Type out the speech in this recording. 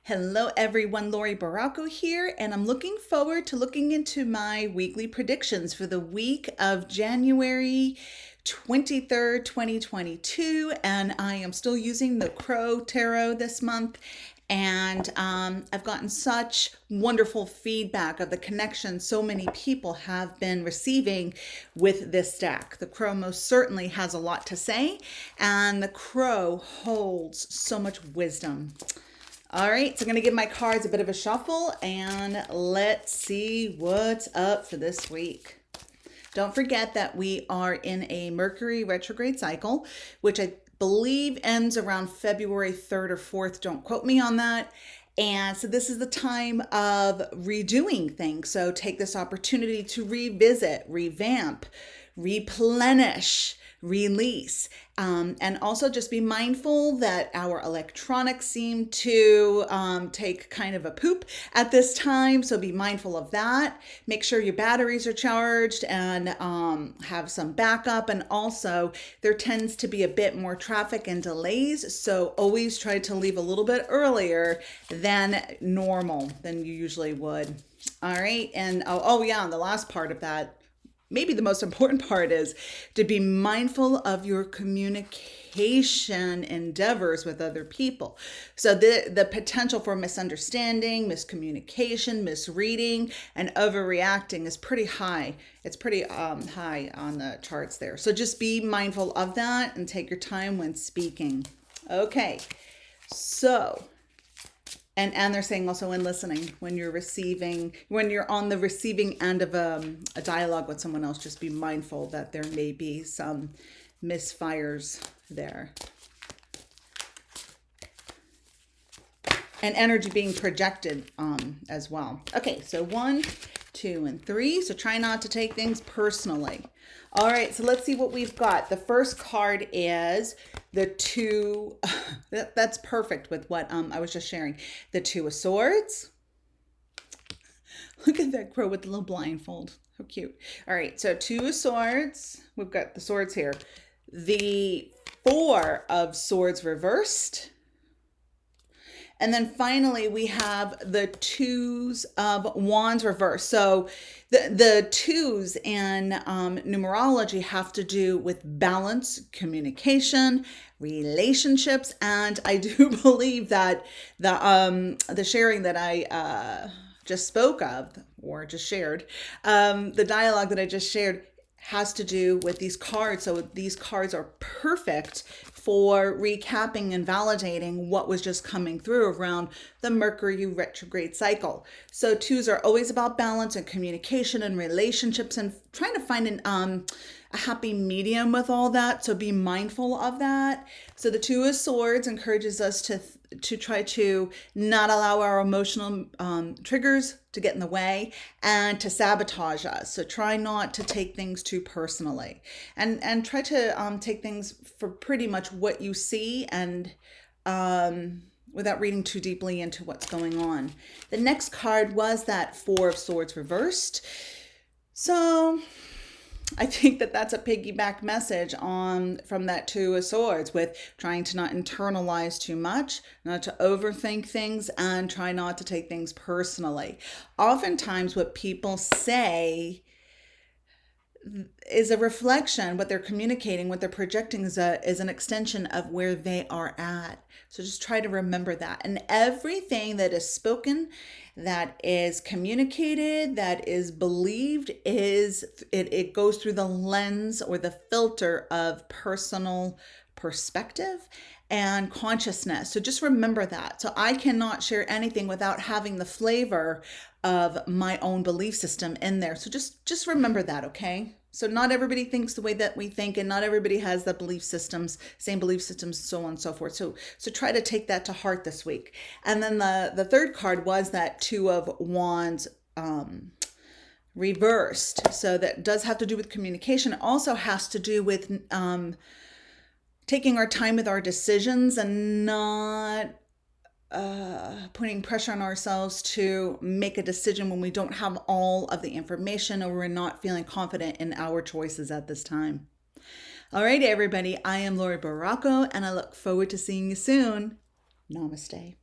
Hello everyone, Laurie Barraco here, and I'm looking forward to looking into my weekly predictions for the week of January 23rd, 2022, and I am still using the Crow Tarot this month. And I've gotten such wonderful feedback of the connection so many people have been receiving with this deck. The Crow most certainly has a lot to say, and the Crow holds so much wisdom. All right, so I'm going to give my cards a bit of a shuffle and let's see what's up for this week. Don't forget that we are in a Mercury retrograde cycle, which I believe ends around February 3rd or 4th. Don't quote me on that. And so this is the time of redoing things. So take this opportunity to revisit, revamp, replenish, release, and also just be mindful that our electronics seem to take kind of a poop at this time, so be mindful of that. Make sure your batteries are charged and have some backup, and also there tends to be a bit more traffic and delays, so always try to leave a little bit earlier than normal, than you usually would. All right, and oh yeah, and the last part of that, maybe the most important part, is to be mindful of your communication endeavors with other people. So the potential for misunderstanding, miscommunication, misreading, and overreacting is pretty high. It's pretty high on the charts there. So just be mindful of that and take your time when speaking. Okay, so and they're saying also in listening, when you're on the receiving end of a dialogue with someone else, just be mindful that there may be some misfires there. And energy being projected as well. Okay, so 1, 2, and 3. So try not to take things personally. All right, so let's see what we've got. The first card is the Two. That's perfect with what I was just sharing. The Two of Swords. Look at that crow with the little blindfold. How cute. All right, so Two of Swords. We've got the swords here. The Four of Swords reversed. And then finally, we have the Twos of Wands reversed. So the twos in numerology have to do with balance, communication, relationships. And I do believe that the sharing that I just spoke of, or just shared, the dialogue that I just shared has to do with these cards. So these cards are perfect for recapping and validating what was just coming through around the Mercury retrograde cycle. So twos are always about balance and communication and relationships and trying to find a happy medium with all that. So be mindful of that. So the Two of Swords encourages us to try to not allow our emotional triggers to get in the way and to sabotage us. So try not to take things too personally, and try to take things for pretty much what you see, and without reading too deeply into what's going on. The next card was that Four of Swords reversed. So I think that that's a piggyback message from that Two of Swords, with trying to not internalize too much, not to overthink things, and try not to take things personally. Oftentimes what people say is a reflection. What they're communicating, what they're projecting is an extension of where they are at. So just try to remember that. And everything that is spoken, that is communicated, that is believed, it goes through the lens or the filter of personal perspective and consciousness. So just remember that. So I cannot share anything without having the flavor of my own belief system in there. So just remember that, okay? So not everybody thinks the way that we think, and not everybody has the belief systems, same belief systems, so on and so forth. So try to take that to heart this week. And then the third card was that Two of Wands reversed. So that does have to do with communication. It also has to do with taking our time with our decisions and not putting pressure on ourselves to make a decision when we don't have all of the information, or we're not feeling confident in our choices at this time. All right, everybody, I am Laurie Barraco, and I look forward to seeing you soon. Namaste.